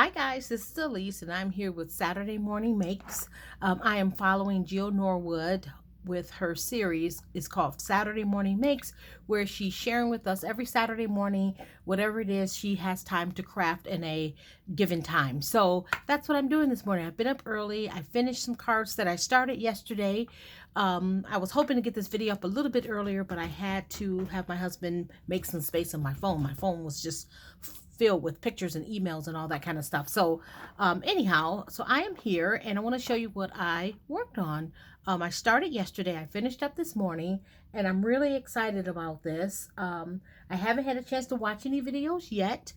Hi guys, this is Elise and I'm here with Saturday Morning Makes. I am following Jill Norwood with her series. It's called Saturday Morning Makes, where she's sharing with us every Saturday morning whatever it is she has time to craft in a given time. So that's what I'm doing this morning. I've been up early. I finished some cards that I started yesterday. I was hoping to get this video up a little bit earlier, but I had to have my husband make some space on my phone. My phone was just filled with pictures and emails and all that kind of stuff. So anyhow, so I am here and I want to show you what I worked on. I started yesterday. I finished up this morning and I'm really excited about this. I haven't had a chance to watch any videos yet.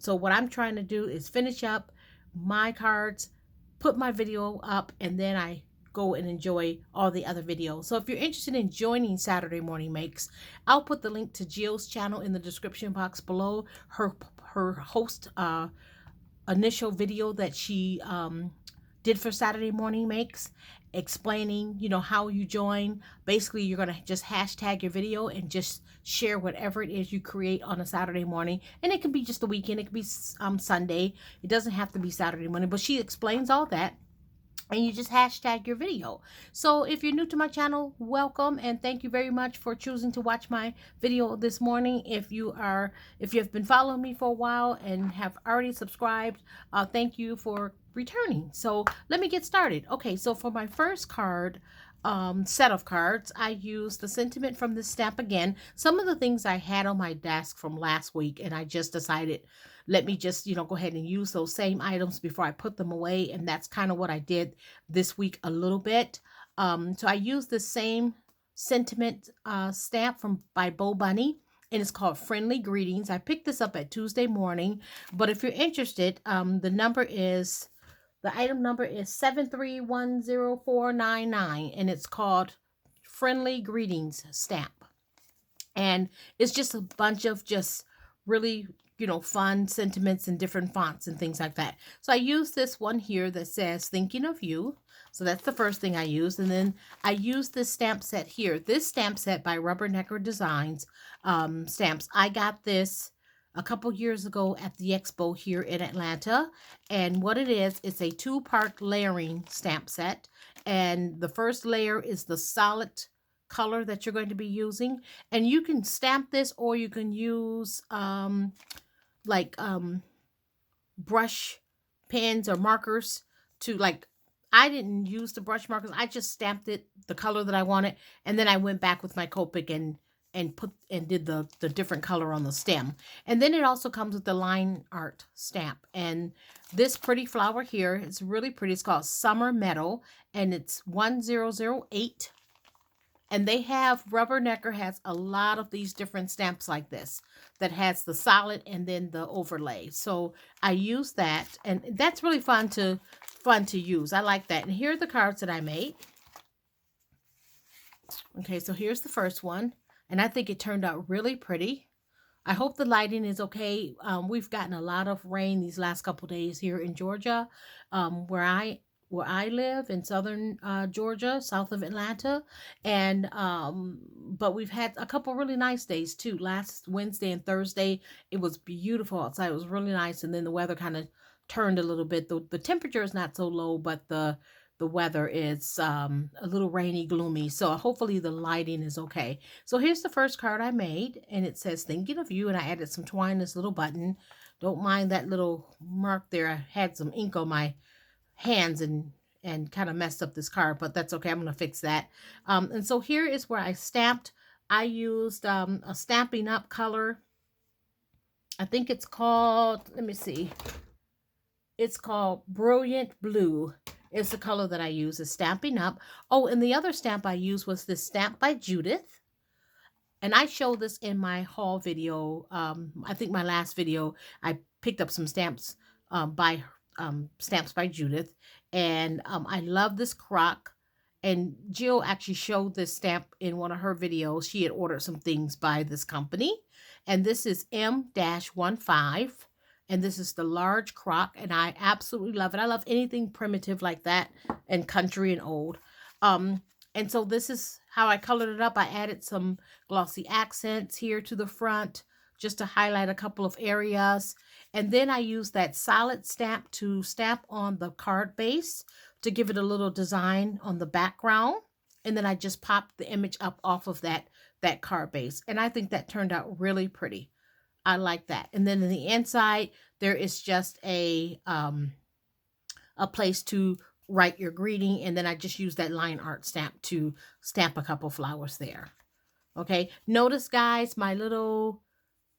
So what I'm trying to do is finish up my cards, put my video up, and then I go and enjoy all the other videos. So if you're interested in joining Saturday Morning Makes, I'll put the link to Jill's channel in the description box below. Her host initial video that she did for Saturday Morning Makes, explaining, how you join. Basically, you're going to just hashtag your video and just share whatever it is you create on a Saturday morning. And it can be just a weekend. It can be Sunday. It doesn't have to be Saturday morning. But she explains all that. And you just hashtag your video. So if you're new to my channel, welcome and thank you very much for choosing to watch my video this morning. If you have been following me for a while and have already subscribed, thank you for returning. So let me get started. Okay, so for my first card set of cards, I used the sentiment from this stamp again. Some of the things I had on my desk from last week, and I just decided, let me just, go ahead and use those same items before I put them away. And that's kind of what I did this week a little bit. So I used the same sentiment stamp by Bo Bunny, and it's called Friendly Greetings. I picked this up at Tuesday morning, but if you're interested, the item number is 7310499, and it's called Friendly Greetings stamp. And it's just a bunch of just really, fun sentiments and different fonts and things like that. So I use this one here that says thinking of you. So that's the first thing I used. And then I used this stamp set here. This stamp set by Rubbernecker Designs stamps. I got this a couple years ago at the expo here in Atlanta. And what it is, it's a two-part layering stamp set. And the first layer is the solid color that you're going to be using. And you can stamp this, or you can use brush pens or markers to, I didn't use the brush markers. I just stamped it the color that I wanted, and then I went back with my Copic and did the different color on the stem. And then it also comes with the line art stamp. And this pretty flower here is really pretty. It's called Summer Meadow, and it's 1008. And Rubbernecker has a lot of these different stamps like this that has the solid and then the overlay. So I use that, and that's really fun to use. I like that. And here are the cards that I made. Okay, so here's the first one, and I think it turned out really pretty. I hope the lighting is okay. We've gotten a lot of rain these last couple days here in Georgia, where I live in southern Georgia, south of Atlanta. And but we've had a couple really nice days too. Last Wednesday and Thursday, it was beautiful outside. It was really nice. And then the weather kind of turned a little bit. The temperature is not so low, but the weather is a little rainy, gloomy. So hopefully the lighting is okay. So here's the first card I made, and it says thinking of you. And I added some twine, this little button. Don't mind that little mark there. I had some ink on my hands and kind of messed up this card, but that's okay. I'm going to fix that. And so here is where I stamped. I used a Stampin' Up color. I think it's called, let me see. It's called Brilliant Blue. It's the color that I use, is Stampin' Up. Oh, and the other stamp I used was this stamp by Judith. And I showed this in my haul video. I think my last video, I picked up some stamps by Stamps by Judith. And I love this crock. And Jill actually showed this stamp in one of her videos. She had ordered some things by this company. And this is M-15. And this is the large crock. And I absolutely love it. I love anything primitive like that and country and old. And so this is how I colored it up. I added some glossy accents here to the front just to highlight a couple of areas. And then I use that solid stamp to stamp on the card base to give it a little design on the background. And then I just popped the image up off of that card base. And I think that turned out really pretty. I like that. And then in the inside, there is just a place to write your greeting, and then I just use that line art stamp to stamp a couple flowers there. Okay, notice guys,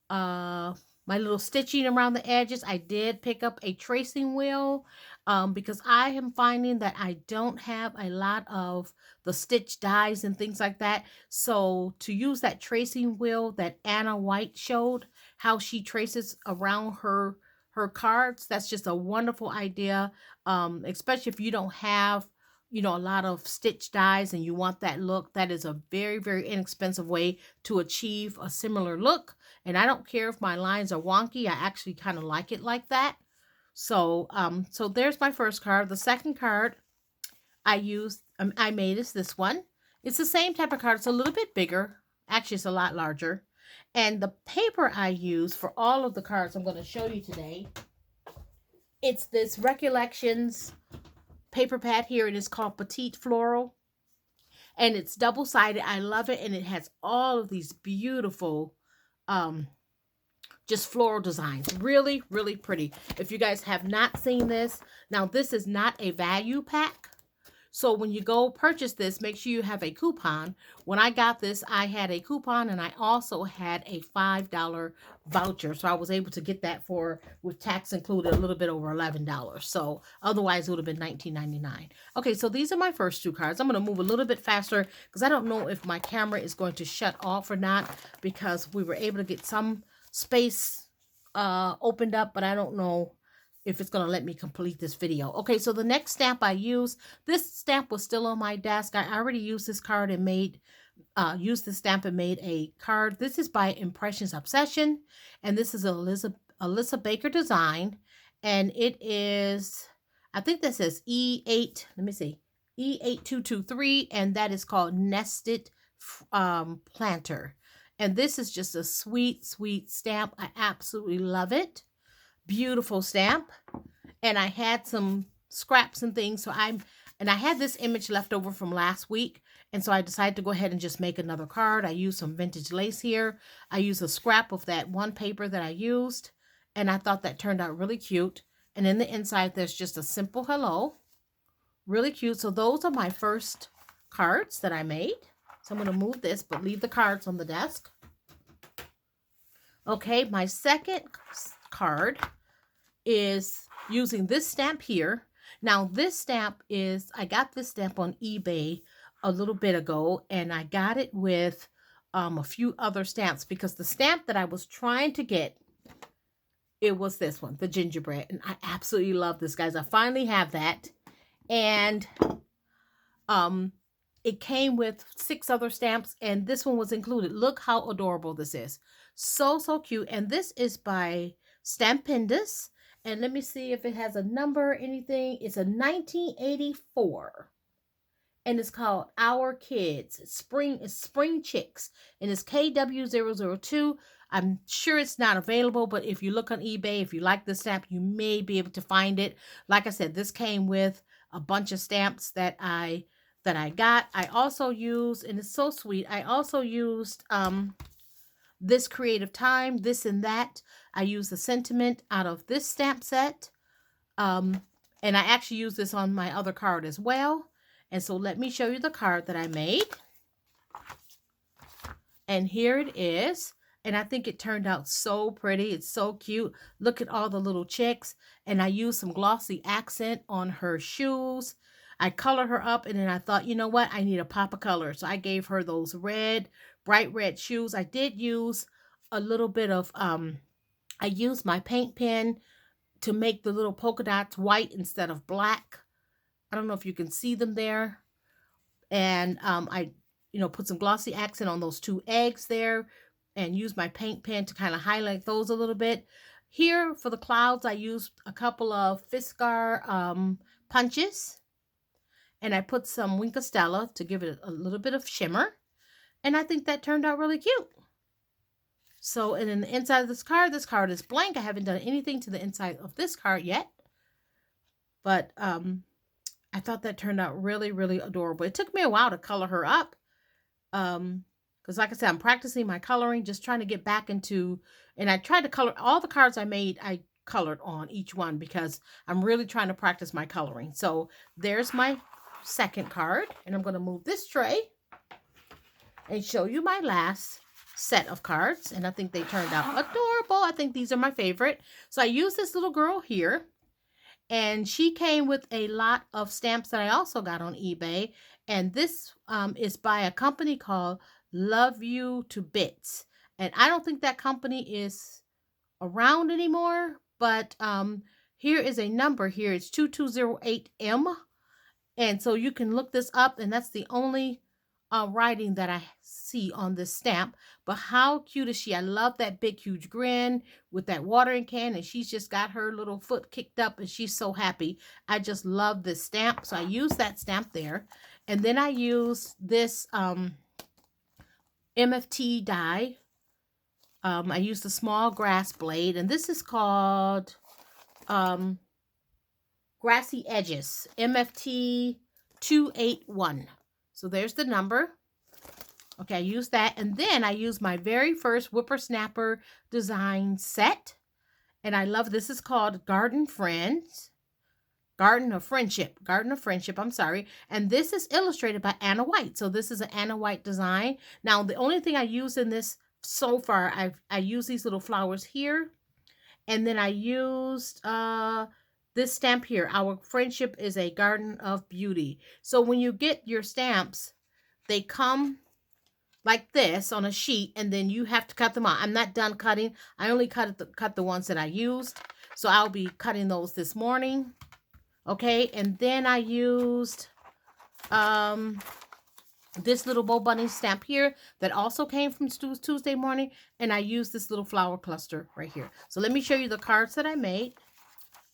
uh my little stitching around the edges. I did pick up a tracing wheel because I am finding that I don't have a lot of the stitch dies and things like that. So to use that tracing wheel that Anna White showed, how she traces around her cards, that's just a wonderful idea. Especially if you don't have, a lot of stitch dies and you want that look. That is a very, very inexpensive way to achieve a similar look. And I don't care if my lines are wonky. I actually kind of like it like that. So there's my first card. The second card I made is this one. It's the same type of card. It's a little bit bigger. Actually, it's a lot larger. And the paper I use for all of the cards I'm going to show you today, it's this Recollections paper pad here, and it's called Petite Floral. And it's double-sided. I love it, and it has all of these beautiful just floral designs. Really, really pretty. If you guys have not seen this, now this is not a value pack. So when you go purchase this, make sure you have a coupon. When I got this, I had a coupon, and I also had a $5 voucher. So I was able to get that for, with tax included, a little bit over $11. So otherwise it would have been $19.99. Okay, so these are my first two cards. I'm going to move a little bit faster because I don't know if my camera is going to shut off or not, because we were able to get some space opened up, but I don't know if it's going to let me complete this video. Okay, so the next stamp I use, this stamp was still on my desk. I already used this card and used this stamp and made a card. This is by Impressions Obsession, and this is Alyssa Baker design, and it is, I think that says E8, let me see, E8223, and that is called Nested Planter. And this is just a sweet, sweet stamp. I absolutely love it. Beautiful stamp. And I had some scraps and things, so I had this image left over from last week, and so I decided to go ahead and just make another card. I used some vintage lace here. I used a scrap of that one paper that I used, and I thought that turned out really cute. And in the inside, there's just a simple hello. Really cute. So those are my first cards that I made. So I'm going to move this, but leave the cards on the desk. Okay, my second card is using this stamp here. Now, this stamp is, I got this stamp on eBay a little bit ago, and I got it with a few other stamps, because the stamp that I was trying to get, it was this one, the gingerbread. And I absolutely love this, guys. I finally have that. And it came with 6 other stamps, and this one was included. Look how adorable this is. So, so cute. And this is by Stampendous. And let me see if it has a number or anything. It's a 1984. And it's called Our Kids. It's Spring Chicks. And it's KW002. I'm sure it's not available, but if you look on eBay, if you like this stamp, you may be able to find it. Like I said, this came with a bunch of stamps that I got. I also used, and it's so sweet, I also used this Creative Time, this and that. I used the sentiment out of this stamp set. And I actually used this on my other card as well. And so let me show you the card that I made. And here it is. And I think it turned out so pretty. It's so cute. Look at all the little chicks. And I used some glossy accent on her shoes. I colored her up, and then I thought, you know what? I need a pop of color. So I gave her those red, bright red shoes. I did use a little bit of, I used my paint pen to make the little polka dots white instead of black. I don't know if you can see them there. And I, put some glossy accent on those 2 eggs there, and use my paint pen to kind of highlight those a little bit. Here for the clouds, I used a couple of Fiskar punches. And I put some Wink of Stella to give it a little bit of shimmer. And I think that turned out really cute. So, and in the inside of this card is blank. I haven't done anything to the inside of this card yet. But I thought that turned out really, really adorable. It took me a while to color her up. Because like I said, I'm practicing my coloring, just trying to get back into, and I tried to color all the cards I made, I colored on each one because I'm really trying to practice my coloring. So there's my second card, and I'm going to move this tray and show you my last set of cards. And I think they turned out adorable. I think these are my favorite. So I used this little girl here, and she came with a lot of stamps that I also got on eBay. And this is by a company called Love You to Bits. And I don't think that company is around anymore. But here is a number here. It's 2208M. And so you can look this up. And that's the only writing that I see on this stamp. But how cute is she? I love that big huge grin with that watering can, and she's just got her little foot kicked up and she's so happy. I just love this stamp. So I use that stamp there. And then I use this MFT die. I used the small grass blade, and this is called Grassy Edges MFT 281. So there's the number. Okay, I use that. And then I use my very first Whippersnapper design set. And I love, this is called Garden of Friendship, I'm sorry. And this is illustrated by Anna White. So this is an Anna White design. Now, the only thing I use in this so far, I use these little flowers here. And then I used this stamp here. Our friendship is a garden of beauty. So when you get your stamps, they come like this on a sheet, and then you have to cut them out. I'm not done cutting. I only cut the ones that I used. So I'll be cutting those this morning. Okay, and then I used this little Bow Bunny stamp here that also came from Tuesday morning, and I used this little flower cluster right here. So let me show you the cards that I made.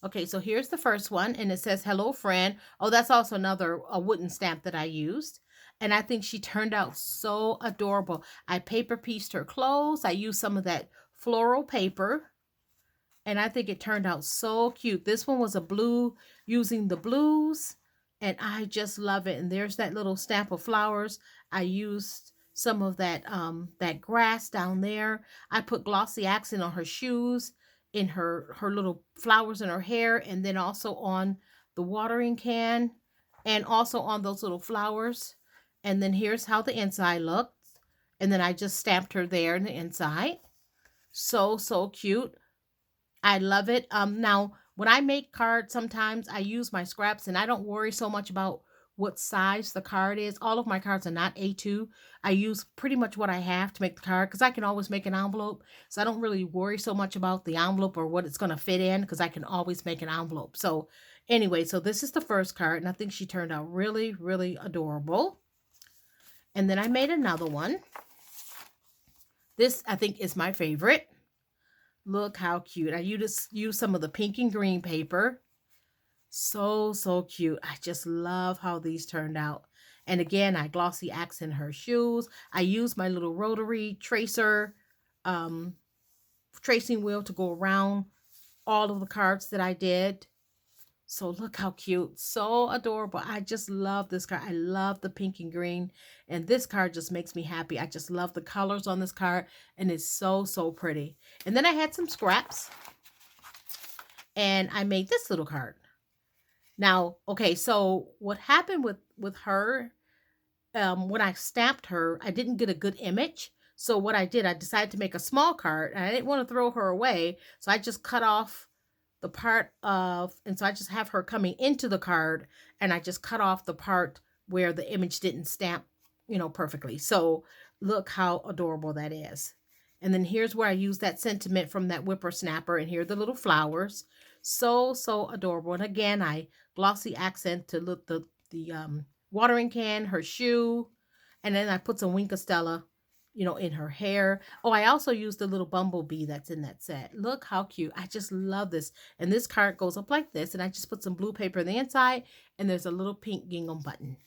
Okay, so here's the first one, and it says, hello, friend. Oh, that's also a wooden stamp that I used. And I think she turned out so adorable. I paper pieced her clothes. I used some of that floral paper. And I think it turned out so cute. This one was a blue, using the blues. And I just love it. And there's that little stamp of flowers. I used some of that, that grass down there. I put glossy accent on her shoes, in her little flowers in her hair, and then also on the watering can, and also on those little flowers. And then here's how the inside looked. And then I just stamped her there in the inside. So, so cute. I love it. Now, when I make cards, sometimes I use my scraps, and I don't worry so much about what size the card is. All of my cards are not A2. I use pretty much what I have to make the card, because I can always make an envelope. So I don't really worry so much about the envelope or what it's going to fit in, because I can always make an envelope. So anyway, so this is the first card, and I think she turned out really, really adorable. And then I made another one. This, I think, is my favorite. Look how cute. I used some of the pink and green paper. So, so cute. I just love how these turned out. And again, I glossy accent her shoes. I used my little rotary tracer, tracing wheel to go around all of the cards that I did. So look how cute. So adorable. I just love this card. I love the pink and green. And this card just makes me happy. I just love the colors on this card. And it's so, so pretty. And then I had some scraps. And I made this little card. Now, okay, so what happened with her, when I stamped her, I didn't get a good image. So what I did, I decided to make a small card. And I didn't want to throw her away. So I just cut off the part of, and so I just have her coming into the card, and I just cut off the part where the image didn't stamp, perfectly. So look how adorable that is. And then here's where I use that sentiment from that whippersnapper, and here are the little flowers. So, so adorable. And again, I glossy accent to look the watering can, her shoe, and then I put some Wink of Stella, in her hair. Oh, I also used the little bumblebee that's in that set. Look how cute. I just love this. And this card goes up like this, and I just put some blue paper on the inside, and there's a little pink gingham button.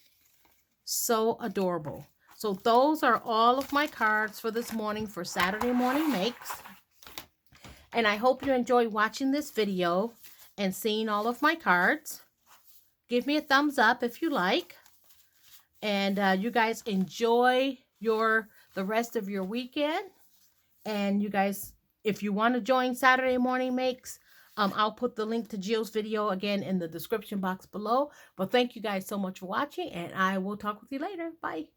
So adorable. So those are all of my cards for this morning for Saturday Morning Makes. And I hope you enjoy watching this video and seeing all of my cards. Give me a thumbs up if you like. And you guys enjoy the rest of your weekend. And you guys, if you want to join Saturday Morning Makes, I'll put the link to Jill's video again in the description box below. But thank you guys so much for watching, and I will talk with you later. Bye.